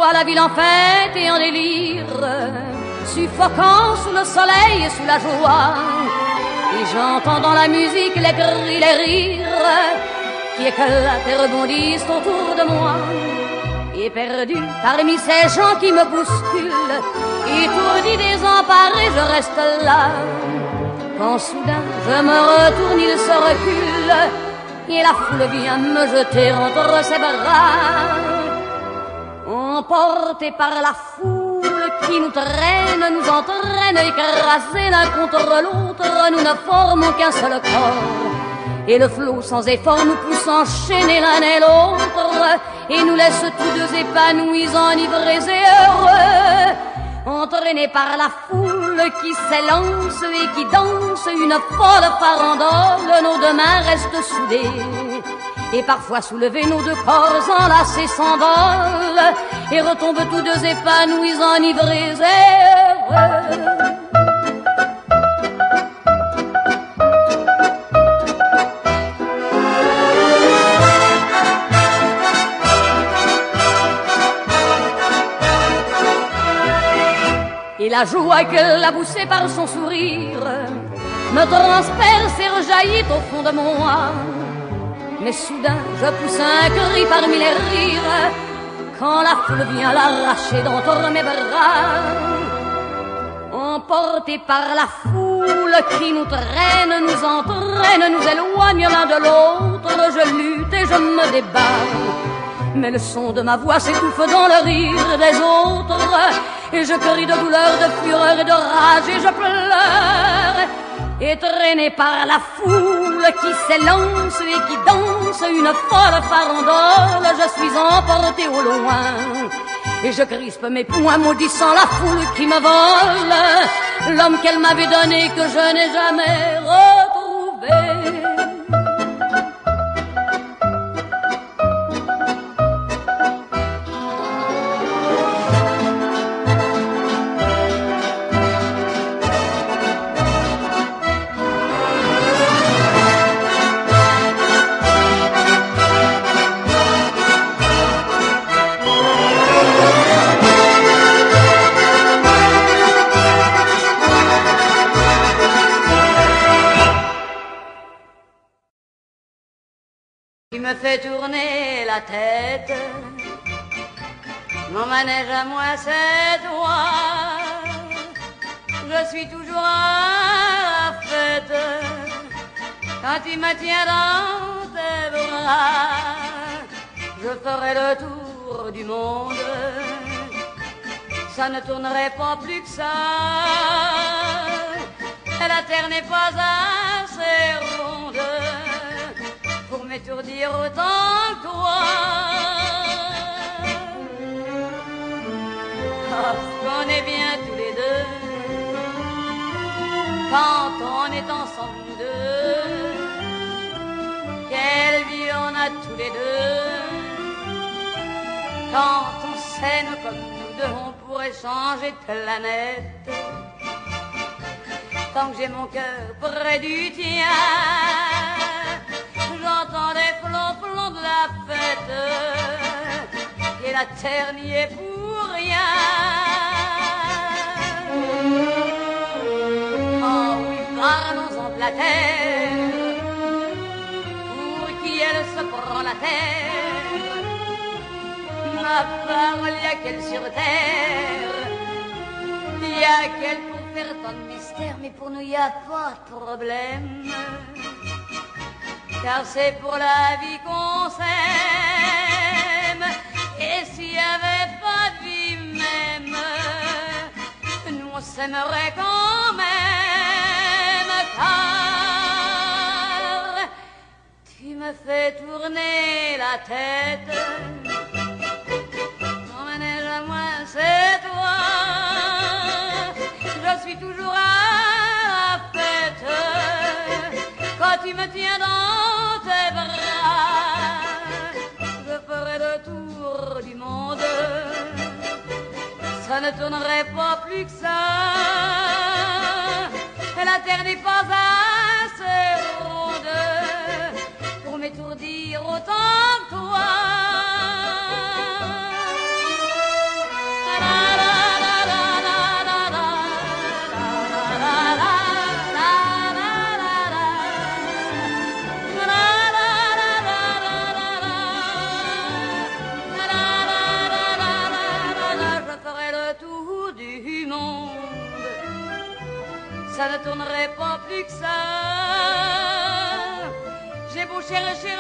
vois la ville en fête et en délire, suffocant sous le soleil et sous la joie. Et j'entends dans la musique les cris, les rires qui éclatent et rebondissent autour de moi. Et perdu parmi ces gens qui me bousculent, étourdi, désemparé, je reste là. Quand soudain je me retourne, il se recule, et la foule vient me jeter entre ses bras. Emportés par la foule qui nous traîne, nous entraîne, écrasés l'un contre l'autre, nous ne formons qu'un seul corps. Et le flot sans effort nous pousse enchaîner l'un et l'autre, et nous laisse tous deux épanouis, enivrés et heureux. Entraînés par la foule qui s'élance et qui danse une folle farandole, nos deux mains restent soudées. Et parfois soulevés, nos deux corps enlacés s'envolent et retombent tous deux épanouis, enivrés et heureux. Et la joie qu'elle a poussée par son sourire me transperce et rejaillit au fond de moi. Mais soudain je pousse un cri parmi les rires quand la foule vient l'arracher d'entre mes bras. Emportés par la foule qui nous traîne, nous entraîne, nous éloigne l'un de l'autre, je lutte et je me débat. Mais le son de ma voix s'étouffe dans le rire des autres, et je crie de douleur, de fureur et de rage, et je pleure. Et traîné par la foule qui s'élance et qui danse une folle farandole, je suis emporté au loin. Et je crispe mes poings maudissant la foule qui me vole l'homme qu'elle m'avait donné, que je n'ai jamais retrouvé. Tu me fais tourner la tête, mon manège à moi c'est toi. Je suis toujours à la fête quand tu me tiens dans tes bras. Je ferai le tour du monde, ça ne tournerait pas plus que ça. La terre n'est pas assez ronde pour m'étourdir autant que toi. Parce qu'on est bien tous les deux quand on est ensemble nous deux. Quelle vie on a tous les deux quand on s'aime comme nous deux. On pourrait changer de planète tant que j'ai mon cœur près du tien. J'entends des flonflons de la fête et la terre n'y est pour rien. Oh oui, parlons-en de la terre, pour qui elle se prend la terre. Ma parole, y a qu'elle sur terre, y a qu'elle pour faire tant de mystère, mais pour nous y a pas de problème. Car c'est pour la vie qu'on s'aime. Et s'il n'y avait pas de vie même, nous on s'aimerait quand même. Car tu me fais tourner la tête, mon manège à moi c'est toi. Je suis toujours à la fête quand tu me tiens dans tes bras. Je ferai le tour du monde, ça ne tournerait pas plus que ça. La terre n'est pas assez ronde pour m'étourdir autant que toi. luxe. J'ai beau chercher